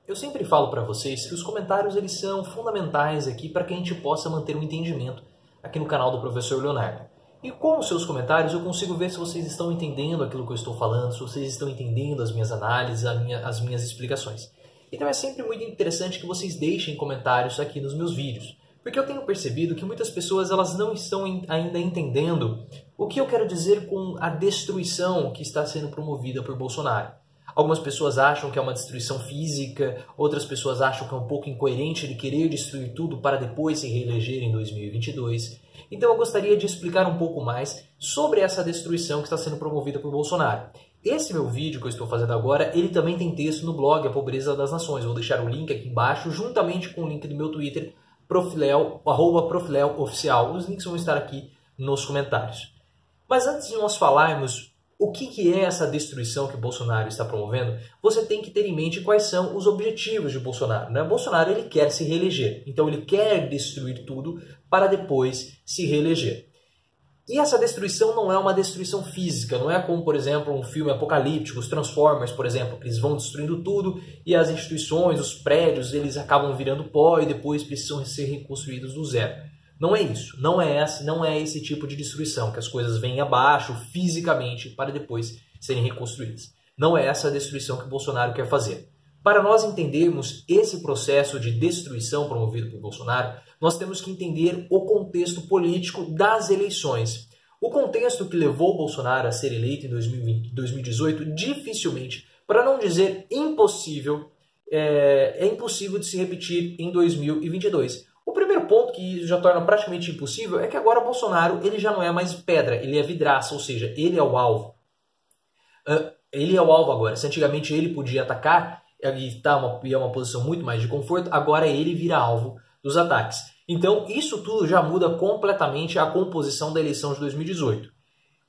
Eu sempre falo para vocês que os comentários eles são fundamentais aqui para que a gente possa manter um entendimento aqui no canal do Professor Leonardo. E com os seus comentários eu consigo ver se vocês estão entendendo aquilo que eu estou falando, se vocês estão entendendo as minhas análises, as minhas explicações. Então é sempre muito interessante que vocês deixem comentários aqui nos meus vídeos, porque eu tenho percebido que muitas pessoas elas não estão ainda entendendo o que eu quero dizer com a destruição que está sendo promovida por Bolsonaro. Algumas pessoas acham que é uma destruição física, outras pessoas acham que é um pouco incoerente ele querer destruir tudo para depois se reeleger em 2022. Então eu gostaria de explicar um pouco mais sobre essa destruição que está sendo promovida por Bolsonaro. Esse meu vídeo que eu estou fazendo agora, ele também tem texto no blog A Pobreza das Nações. Vou deixar o link aqui embaixo, juntamente com o link do meu Twitter, @profileo_oficial. Os links vão estar aqui nos comentários. Mas antes de nós falarmos o que é essa destruição que o Bolsonaro está promovendo, você tem que ter em mente quais são os objetivos de Bolsonaro, né? Bolsonaro ele quer se reeleger, então ele quer destruir tudo para depois se reeleger. E essa destruição não é uma destruição física, não é como, por exemplo, um filme apocalíptico, os Transformers, por exemplo, que eles vão destruindo tudo e as instituições, os prédios, eles acabam virando pó e depois precisam ser reconstruídos do zero. Não é isso, não é esse tipo de destruição, que as coisas vêm abaixo fisicamente para depois serem reconstruídas. Não é essa a destruição que o Bolsonaro quer fazer. Para nós entendermos esse processo de destruição promovido por Bolsonaro, nós temos que entender o contexto político das eleições. O contexto que levou Bolsonaro a ser eleito em 2018, dificilmente, para não dizer impossível, é impossível de se repetir em 2022. O primeiro ponto que já torna praticamente impossível é que agora Bolsonaro ele já não é mais pedra, ele é vidraça, ou seja, ele é o alvo. Ele é o alvo agora. Se antigamente ele podia atacar e é uma posição muito mais de conforto, agora ele vira alvo dos ataques. Então isso tudo já muda completamente a composição da eleição de 2018.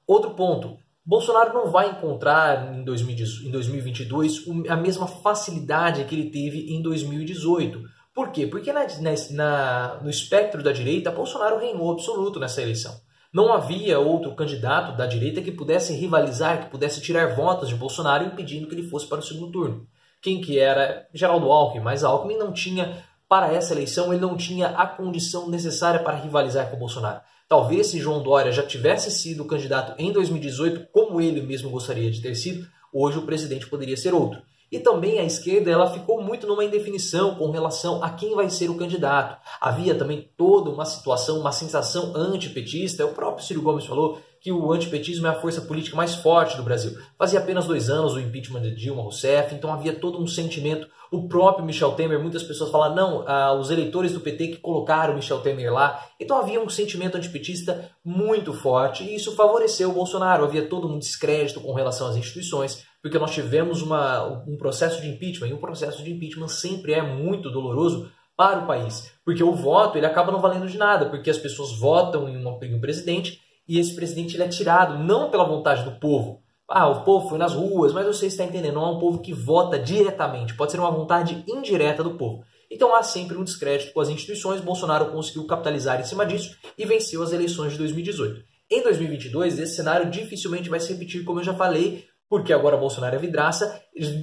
Outro ponto, Bolsonaro não vai encontrar em 2022 a mesma facilidade que ele teve em 2018. Por quê? Porque no espectro da direita, Bolsonaro reinou absoluto nessa eleição. Não havia outro candidato da direita que pudesse rivalizar, que pudesse tirar votos de Bolsonaro, impedindo que ele fosse para o segundo turno. Quem que era? Geraldo Alckmin, mas Alckmin não tinha, para essa eleição, ele não tinha a condição necessária para rivalizar com Bolsonaro. Talvez se João Dória já tivesse sido candidato em 2018, como ele mesmo gostaria de ter sido, hoje o presidente poderia ser outro. E também a esquerda ela ficou muito numa indefinição com relação a quem vai ser o candidato. Havia também toda uma situação, uma sensação antipetista. O próprio Ciro Gomes falou que o antipetismo é a força política mais forte do Brasil. Fazia apenas 2 anos o impeachment de Dilma Rousseff, então havia todo um sentimento. O próprio Michel Temer, muitas pessoas falam, não, os eleitores do PT que colocaram o Michel Temer lá. Então havia um sentimento antipetista muito forte e isso favoreceu o Bolsonaro. Havia todo um descrédito com relação às instituições, porque nós tivemos um processo de impeachment, e um processo de impeachment sempre é muito doloroso para o país, porque o voto ele acaba não valendo de nada, porque as pessoas votam em um presidente e esse presidente ele é tirado não pela vontade do povo. O povo foi nas ruas, mas você está entendendo, não é um povo que vota diretamente, pode ser uma vontade indireta do povo. Então há sempre um descrédito com as instituições, Bolsonaro conseguiu capitalizar em cima disso e venceu as eleições de 2018. Em 2022, esse cenário dificilmente vai se repetir, como eu já falei, porque agora Bolsonaro é vidraça,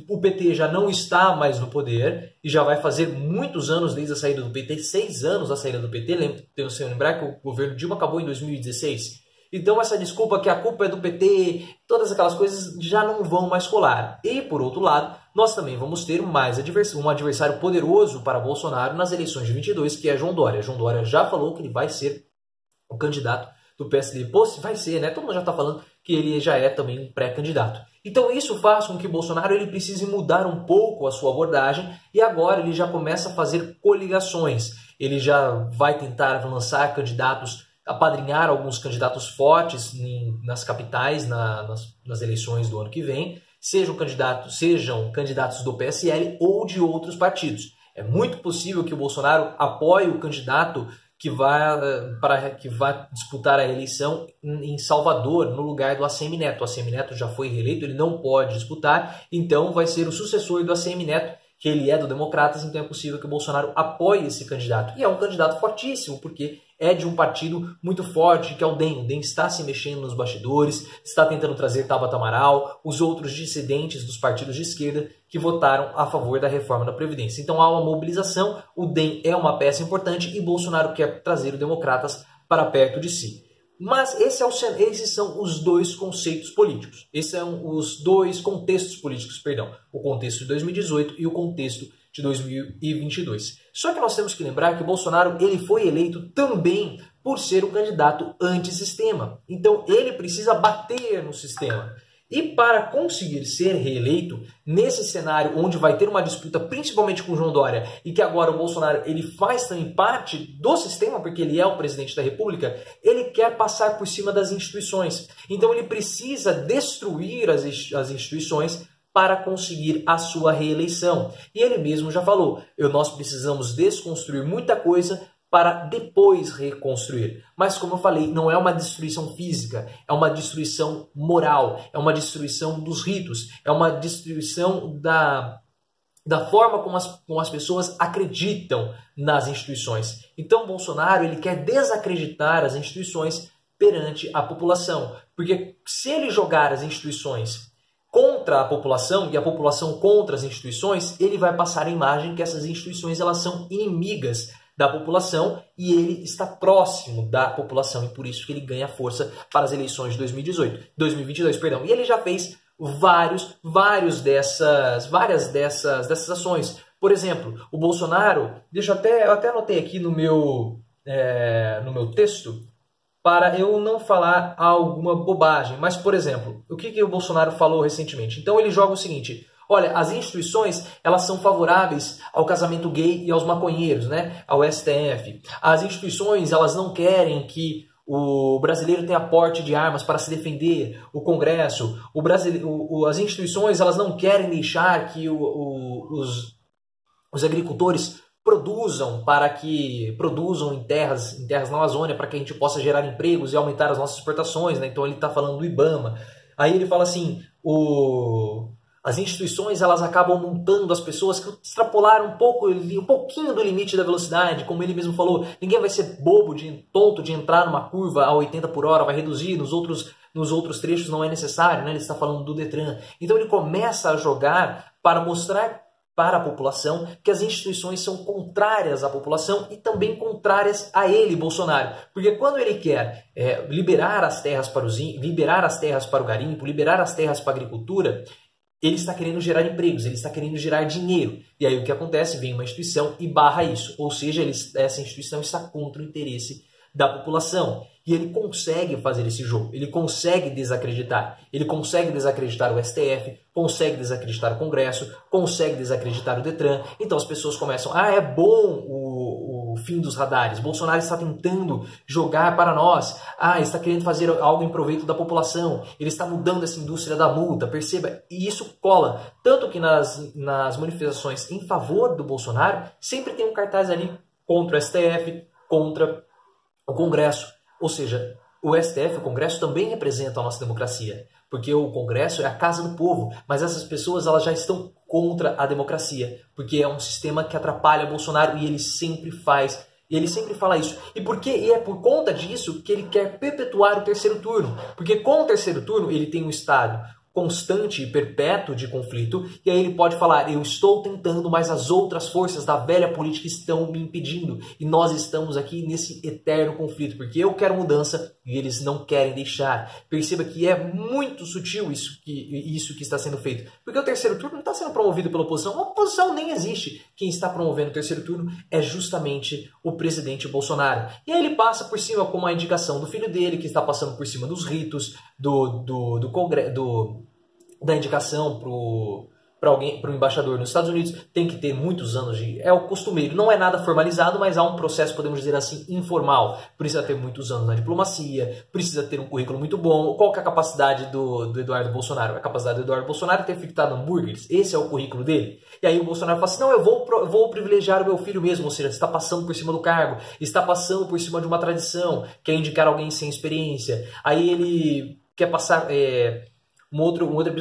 o PT já não está mais no poder e já vai fazer muitos anos desde a saída do PT, 6 anos da saída do PT, temos que lembrar que o governo Dilma acabou em 2016. Então essa desculpa que a culpa é do PT, todas aquelas coisas já não vão mais colar. E por outro lado, nós também vamos ter um adversário poderoso para Bolsonaro nas eleições de 22, que é João Dória. João Dória já falou que ele vai ser o candidato do PSD. Pô, vai ser, né? Todo mundo já está falando que ele já é também um pré-candidato. Então isso faz com que Bolsonaro ele precise mudar um pouco a sua abordagem e agora ele já começa a fazer coligações. Ele já vai tentar lançar candidatos, apadrinhar alguns candidatos fortes nas capitais, nas eleições do ano que vem, sejam candidatos do PSL ou de outros partidos. É muito possível que o Bolsonaro apoie o candidato que vai disputar a eleição em Salvador, no lugar do ACM Neto. O ACM Neto já foi reeleito, ele não pode disputar, então vai ser o sucessor do ACM Neto, que ele é do Democratas, então é possível que o Bolsonaro apoie esse candidato. E é um candidato fortíssimo, porque é de um partido muito forte, que é o DEM. O DEM está se mexendo nos bastidores, está tentando trazer Tabata Amaral, os outros dissidentes dos partidos de esquerda que votaram a favor da reforma da Previdência. Então há uma mobilização, o DEM é uma peça importante e Bolsonaro quer trazer os democratas para perto de si. Mas esses são os dois conceitos políticos. Esses são os dois contextos políticos, perdão. O contexto de 2018 e o contexto de 2022. Só que nós temos que lembrar que Bolsonaro ele foi eleito também por ser um candidato antissistema. Então ele precisa bater no sistema. E para conseguir ser reeleito, nesse cenário onde vai ter uma disputa principalmente com o João Dória, e que agora o Bolsonaro ele faz também parte do sistema, porque ele é o presidente da República, ele quer passar por cima das instituições. Então ele precisa destruir as instituições para conseguir a sua reeleição. E ele mesmo já falou, nós precisamos desconstruir muita coisa para depois reconstruir. Mas, como eu falei, não é uma destruição física, é uma destruição moral, é uma destruição dos ritos, é uma destruição da forma como as pessoas acreditam nas instituições. Então, Bolsonaro ele quer desacreditar as instituições perante a população, porque se ele jogar as instituições contra a população e a população contra as instituições, ele vai passar a imagem que essas instituições elas são inimigas da população e ele está próximo da população e por isso que ele ganha força para as eleições de 2022, perdão. E ele já fez várias dessas ações. Por exemplo, o Bolsonaro, eu até anotei aqui no meu texto para eu não falar alguma bobagem, mas por exemplo, o que o Bolsonaro falou recentemente? Então ele joga o seguinte: olha, as instituições, elas são favoráveis ao casamento gay e aos maconheiros, né? Ao STF. As instituições, elas não querem que o brasileiro tenha porte de armas para se defender. O Congresso, as instituições, elas não querem deixar que os agricultores produzam em terras na Amazônia para que a gente possa gerar empregos e aumentar as nossas exportações, né? Então ele está falando do IBAMA. Aí ele fala assim, as instituições elas acabam multando as pessoas que extrapolaram um pouquinho do limite da velocidade, como ele mesmo falou, ninguém vai ser tonto de entrar numa curva a 80 por hora, vai reduzir, nos outros trechos não é necessário, né? Ele está falando do Detran. Então ele começa a jogar para mostrar para a população que as instituições são contrárias à população e também contrárias a ele, Bolsonaro. Porque quando ele quer liberar as terras para o garimpo, liberar as terras para a agricultura, ele está querendo gerar empregos, ele está querendo gerar dinheiro. E aí o que acontece? Vem uma instituição e barra isso. Ou seja, essa instituição está contra o interesse da população. E ele consegue fazer esse jogo, ele consegue desacreditar. Ele consegue desacreditar o STF, consegue desacreditar o Congresso, consegue desacreditar o Detran. Então as pessoas começam, é bom o fim dos radares. Bolsonaro está tentando jogar para nós. Está querendo fazer algo em proveito da população. Ele está mudando essa indústria da multa, perceba. E isso cola. Tanto que nas manifestações em favor do Bolsonaro, sempre tem um cartaz ali contra o STF, contra o Congresso. Ou seja, o STF, o Congresso, também representa a nossa democracia. Porque o Congresso é a casa do povo. Mas essas pessoas elas já estão contra a democracia. Porque é um sistema que atrapalha Bolsonaro e ele sempre fala isso. E é por conta disso que ele quer perpetuar o terceiro turno. Porque com o terceiro turno ele tem um Estado constante e perpétuo de conflito, e aí ele pode falar, eu estou tentando, mas as outras forças da velha política estão me impedindo, e nós estamos aqui nesse eterno conflito, porque eu quero mudança e eles não querem deixar. Perceba que é muito sutil isso que está sendo feito, porque o terceiro turno não está sendo promovido pela oposição, a oposição nem existe. Quem está promovendo o terceiro turno é justamente o presidente Bolsonaro. E aí ele passa por cima com a indicação do filho dele, que está passando por cima dos ritos, da indicação para o embaixador nos Estados Unidos, tem que ter muitos anos é o costumeiro, não é nada formalizado, mas há um processo, podemos dizer assim, informal. Precisa ter muitos anos na diplomacia, precisa ter um currículo muito bom. Qual que é a capacidade do Eduardo Bolsonaro? A capacidade do Eduardo Bolsonaro é ter fritado hambúrgueres, esse é o currículo dele. E aí o Bolsonaro fala assim, não, eu vou privilegiar o meu filho mesmo, ou seja, está passando por cima do cargo, está passando por cima de uma tradição, quer indicar alguém sem experiência. Aí ele quer passar...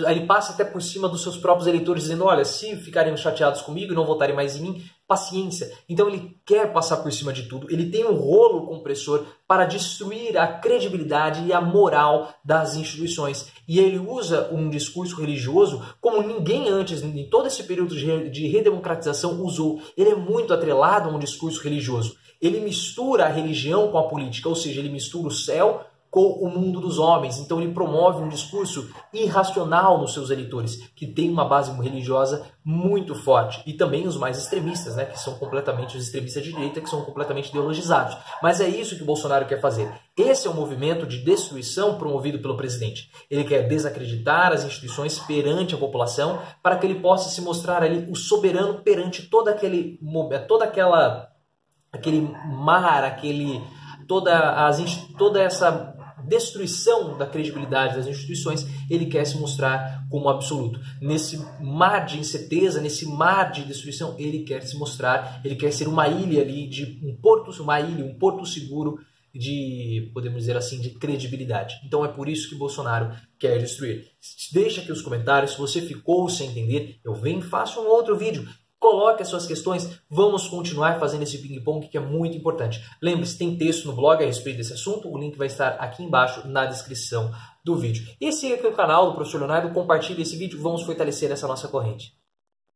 Aí ele passa até por cima dos seus próprios eleitores, dizendo, olha, se ficarem chateados comigo e não votarem mais em mim, paciência. Então ele quer passar por cima de tudo, ele tem um rolo compressor para destruir a credibilidade e a moral das instituições. E ele usa um discurso religioso como ninguém antes, em todo esse período de redemocratização, usou. Ele é muito atrelado a um discurso religioso. Ele mistura a religião com a política, ou seja, ele mistura o céu com o mundo dos homens. Então ele promove um discurso irracional nos seus eleitores, que tem uma base religiosa muito forte. E também os mais extremistas, né, que são completamente os extremistas de direita, que são completamente ideologizados. Mas é isso que o Bolsonaro quer fazer. Esse é um movimento de destruição promovido pelo presidente. Ele quer desacreditar as instituições perante a população para que ele possa se mostrar ali o soberano perante toda aquele mar, toda essa destruição da credibilidade das instituições. Ele quer se mostrar como absoluto. Nesse mar de incerteza, nesse mar de destruição, ele quer se mostrar, ele quer ser uma ilha ali, um porto seguro de, podemos dizer assim, de credibilidade. Então é por isso que Bolsonaro quer destruir. Deixa aqui os comentários, se você ficou sem entender, eu venho e faço um outro vídeo. Coloque as suas questões, vamos continuar fazendo esse ping-pong que é muito importante. Lembre-se, tem texto no blog a respeito desse assunto, o link vai estar aqui embaixo na descrição do vídeo. E siga aqui o canal do Professor Leonardo, compartilhe esse vídeo, vamos fortalecer essa nossa corrente.